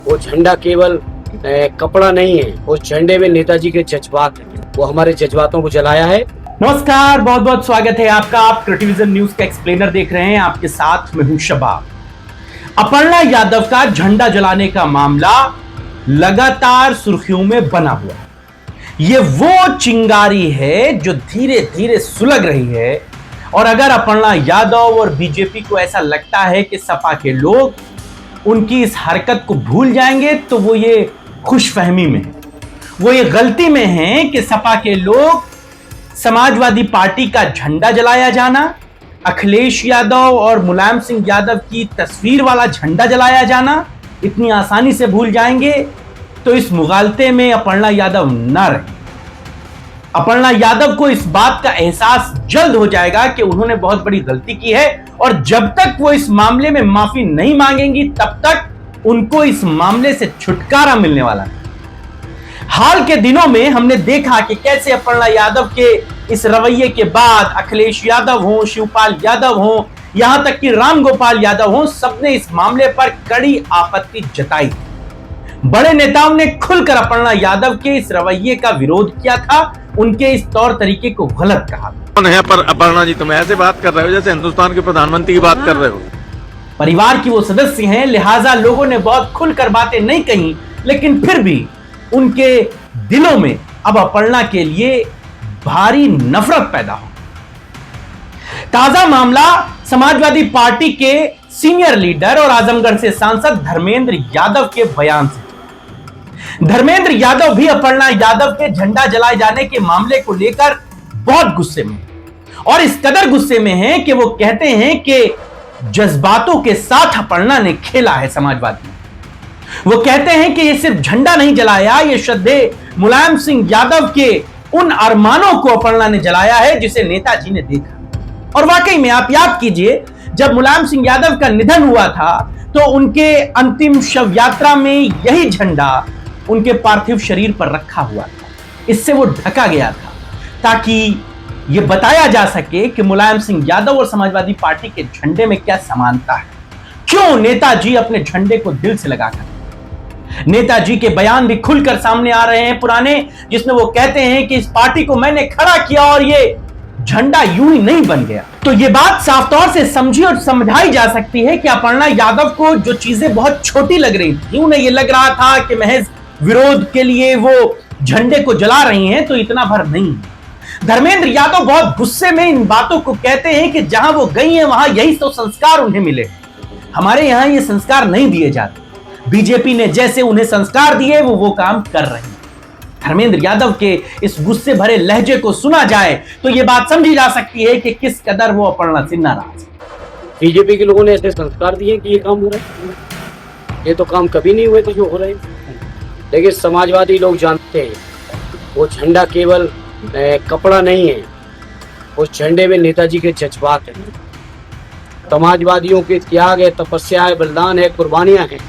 वो झंडा केवल कपड़ा नहीं है, उस झंडे में नेताजी के जज्बात हैं। वो हमारे जज्बातों को जलाया है। नमस्कार, बहुत बहुत स्वागत है आपका। आप क्रिटिविजन न्यूज का एक्सप्लेनर देख रहे हैं। आपके साथ मैं हूं शबाब। अपर्णा यादव का झंडा जलाने का मामला लगातार सुर्खियों में बना हुआ है। ये वो चिंगारी है जो धीरे धीरे सुलग रही है। और अगर अपर्णा यादव और बीजेपी को ऐसा लगता है कि सपा के लोग उनकी इस हरकत को भूल जाएंगे, तो वो ये खुशफहमी में है, वो ये गलती में है कि सपा के लोग समाजवादी पार्टी का झंडा जलाया जाना, अखिलेश यादव और मुलायम सिंह यादव की तस्वीर वाला झंडा जलाया जाना इतनी आसानी से भूल जाएंगे। तो इस मुगालते में अपर्णा यादव न रहे। अपर्णा यादव को इस बात का एहसास जल्द हो जाएगा कि उन्होंने बहुत बड़ी गलती की है, और जब तक वो इस मामले में माफी नहीं मांगेंगी तब तक उनको इस मामले से छुटकारा मिलने वाला है। हाल के दिनों में हमने देखा कि कैसे अपर्णा यादव के इस रवैये के बाद अखिलेश यादव हो, शिवपाल यादव हो, यहां तक कि रामगोपाल यादव हो, सबने इस मामले पर कड़ी आपत्ति जताई। बड़े नेताओं ने खुलकर अपर्णा यादव के इस रवैये का विरोध किया था, उनके इस तौर तरीके को गलत कहा। कौन है पर अपर्णा जी? तुम ऐसे बात कर रहे हो जैसे हिंदुस्तान के प्रधानमंत्री की बात कर रहे हो। परिवार की वो सदस्य हैं, लिहाजा लोगों ने बहुत खुलकर बातें नहीं कही, लेकिन फिर भी उनके दिलों में अब अपर्णा के लिए भारी नफरत पैदा हो। ताजा मामला समाजवादी पार्टी के सीनियर लीडर और आजमगढ़ से सांसद धर्मेंद्र यादव के बयान से। धर्मेंद्र यादव भी अपर्णा यादव के झंडा जलाए जाने के मामले को लेकर बहुत गुस्से में, और इस कदर गुस्से में हैं कि वो कहते हैं कि जज्बातों के साथ अपर्णा ने खेला है समाजवादी। वो कहते हैं कि ये सिर्फ झंडा नहीं जलाया, ये श्रद्धेय मुलायम सिंह यादव के उन अरमानों को अपर्णा ने जलाया है जिसे नेताजी ने देखा। और वाकई में आप याद कीजिए, जब मुलायम सिंह यादव का निधन हुआ था तो उनके अंतिम शव यात्रा में यही झंडा उनके पार्थिव शरीर पर रखा हुआ था। इससे वो ढका गया था ताकि यह बताया जा सके कि मुलायम सिंह यादव और समाजवादी पार्टी के झंडे में क्या समानता है, क्यों नेताजी अपने झंडे को दिल से लगाकर। नेताजी के बयान भी खुलकर सामने आ रहे हैं पुराने, जिसमें वो कहते हैं कि इस पार्टी को मैंने खड़ा किया और ये झंडा यूं ही नहीं बन गया। तो ये बात साफ तौर से समझी और समझाई जा सकती है कि अपर्णा यादव को जो चीजें बहुत छोटी लग रही थी, उन्हें ये लग रहा था कि महज विरोध के लिए वो झंडे को जला रही हैं, तो इतना भर नहीं। धर्मेंद्र यादव बहुत गुस्से में इन बातों को कहते हैं कि जहां वो गई हैं वहां यही तो संस्कार उन्हें मिले। हमारे यहां ये संस्कार नहीं दिए जाते। बीजेपी ने जैसे उन्हें संस्कार दिए वो काम कर रहे हैं। धर्मेंद्र यादव के इस गुस्से भरे लहजे को सुना जाए तो यह बात समझी जा सकती है कि किस कदर वो अपर्णा से नाराज है। बीजेपी के लोगों ने ऐसे संस्कार दिए कि ये काम हो रहा है, ये तो काम कभी नहीं हुए थे जो हो रहे हैं। लेकिन समाजवादी लोग जानते हैं वो झंडा केवल कपड़ा नहीं है, उस झंडे में नेताजी के जज्बात हैं। समाजवादियों के त्याग है, तपस्या है, बलिदान है, कुर्बानियां हैं।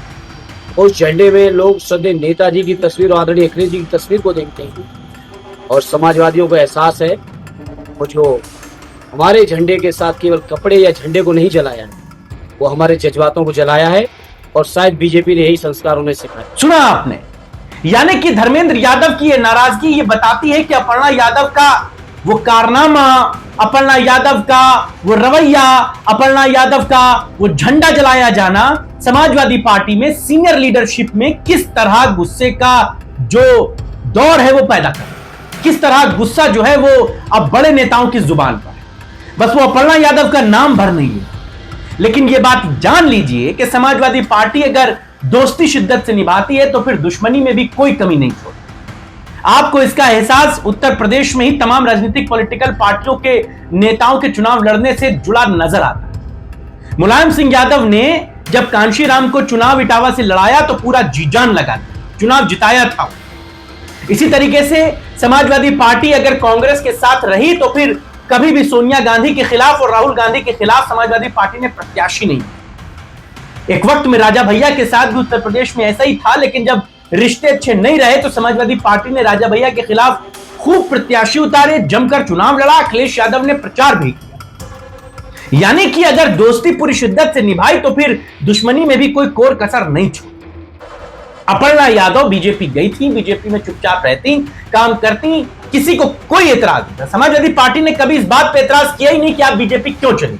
उस झंडे में लोग सदैव नेताजी की तस्वीर और आदरणीय अखिलेश जी की तस्वीर को देखते हैं, और समाजवादियों को एहसास है वो जो हमारे झंडे के साथ केवल कपड़े या झंडे को नहीं जलाया है, वो हमारे जज्बातों को जलाया है। और शायद बीजेपी ने यही संस्कार उन्हें सिखाया। सुना आपने, यानी कि धर्मेंद्र यादव की ये नाराजगी ये बताती है कि अपर्णा यादव का वो कारनामा, अपर्णा यादव का वो रवैया, अपर्णा यादव का वो झंडा जलाया जाना समाजवादी पार्टी में सीनियर लीडरशिप में किस तरह गुस्से का जो दौर है वो पैदा कर, किस तरह गुस्सा जो है वो अब बड़े नेताओं की जुबान पर है। बस वो अपर्णा यादव का नाम भर नहीं है, लेकिन ये बात जान लीजिए कि समाजवादी पार्टी अगर दोस्ती शिद्दत से निभाती है तो फिर दुश्मनी में भी कोई कमी नहीं छोड़ती। आपको इसका एहसास उत्तर प्रदेश में ही तमाम राजनीतिक पॉलिटिकल पार्टियों के नेताओं के चुनाव लड़ने से जुड़ा नजर आता है। मुलायम सिंह यादव ने जब कांशीराम को चुनाव इटावा से लड़ाया तो पूरा जी जान लगा दिया, चुनाव जिताया था। इसी तरीके से समाजवादी पार्टी अगर कांग्रेस के साथ रही तो फिर कभी भी सोनिया गांधी के खिलाफ और राहुल गांधी के खिलाफ समाजवादी पार्टी ने प्रत्याशी नहीं। एक वक्त में राजा भैया के साथ भी उत्तर प्रदेश में ऐसा ही था, लेकिन जब रिश्ते अच्छे नहीं रहे तो समाजवादी पार्टी ने राजा भैया के खिलाफ खूब प्रत्याशी उतारे, जमकर चुनाव लड़ा, अखिलेश यादव ने प्रचार भी किया। यानी कि अगर दोस्ती पूरी शिद्दत से निभाई तो फिर दुश्मनी में भी कोई कोर कसर नहीं छोड़ी। अपर्णा यादव बीजेपी गई थी, बीजेपी में चुपचाप रहती, काम करती, किसी को कोई एतराज नहीं था। समाजवादी पार्टी ने कभी इस बात पे एतराज किया ही नहीं कि आप बीजेपी क्यों चली।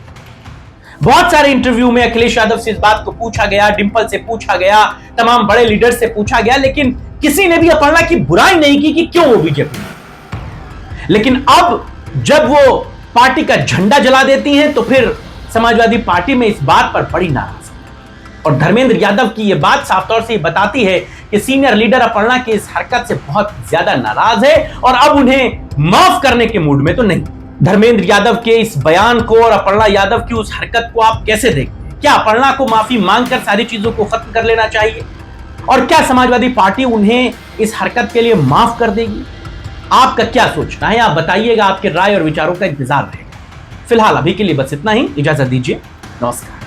बहुत सारे इंटरव्यू में अखिलेश यादव से इस बात को पूछा गया, डिंपल से पूछा गया, तमाम बड़े लीडर से पूछा गया, लेकिन किसी ने भी अपर्णा की बुराई नहीं की कि क्यों वो बीजेपी में। लेकिन अब जब वो पार्टी का झंडा जला देती हैं तो फिर समाजवादी पार्टी में इस बात पर बड़ी नाराजगी। और धर्मेंद्र यादव की यह बात साफ तौर से बताती है कि सीनियर लीडर अपर्णा की इस हरकत से बहुत ज्यादा नाराज है और अब उन्हें माफ करने के मूड में तो नहीं। धर्मेंद्र यादव के इस बयान को और अपर्णा यादव की उस हरकत को आप कैसे देखते हैं? क्या अपर्णा को माफी मांगकर सारी चीजों को खत्म कर लेना चाहिए? और क्या समाजवादी पार्टी उन्हें इस हरकत के लिए माफ कर देगी? आपका क्या सोचना है? आप बताइएगा, आपके राय और विचारों का इंतजार रहेगा। फिलहाल अभी के लिए बस इतना ही, इजाजत दीजिए, नमस्कार।